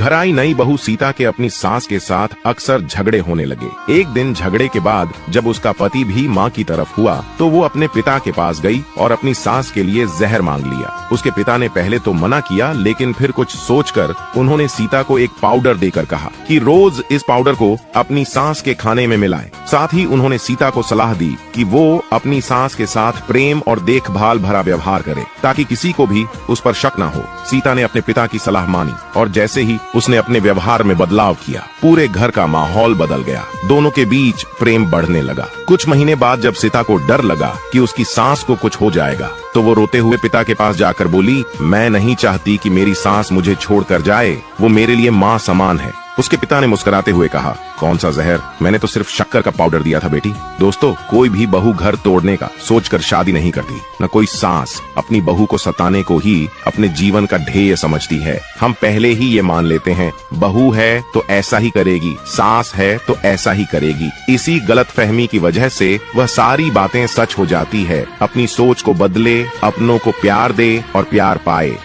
घर आई नई बहू सीता के अपनी सास के साथ अक्सर झगड़े होने लगे। एक दिन झगड़े के बाद जब उसका पति भी माँ की तरफ हुआ तो वो अपने पिता के पास गई और अपनी सास के लिए जहर मांग लिया। उसके पिता ने पहले तो मना किया, लेकिन फिर कुछ सोचकर उन्होंने सीता को एक पाउडर देकर कहा कि रोज इस पाउडर को अपनी सास के खाने में मिलाएं। साथ ही उन्होंने सीता को सलाह दी कि वो अपनी सास के साथ प्रेम और देखभाल भरा व्यवहार करे ताकि किसी को भी उस पर शक न हो। सीता ने अपने पिता की सलाह मानी और जैसे ही उसने अपने व्यवहार में बदलाव किया, पूरे घर का माहौल बदल गया। दोनों के बीच प्रेम बढ़ने लगा। कुछ महीने बाद जब सीता को डर लगा कि उसकी सास को कुछ हो जाएगा तो वो रोते हुए पिता के पास जाकर बोली, मैं नहीं चाहती कि मेरी सास मुझे छोड़कर जाए, वो मेरे लिए माँ समान है। उसके पिता ने मुस्कुराते हुए कहा, कौन सा जहर, मैंने तो सिर्फ शक्कर का पाउडर दिया था बेटी। दोस्तों, कोई भी बहू घर तोड़ने का सोचकर शादी नहीं करती। न कोई सास अपनी बहू को सताने को ही अपने जीवन का ध्येय समझती है। हम पहले ही ये मान लेते हैं, बहू है तो ऐसा ही करेगी, सास है तो ऐसा ही करेगी। इसी गलतफहमी की वजह से वह सारी बातें सच हो जाती है। अपनी सोच को बदले, अपनों को प्यार दे और प्यार पाए।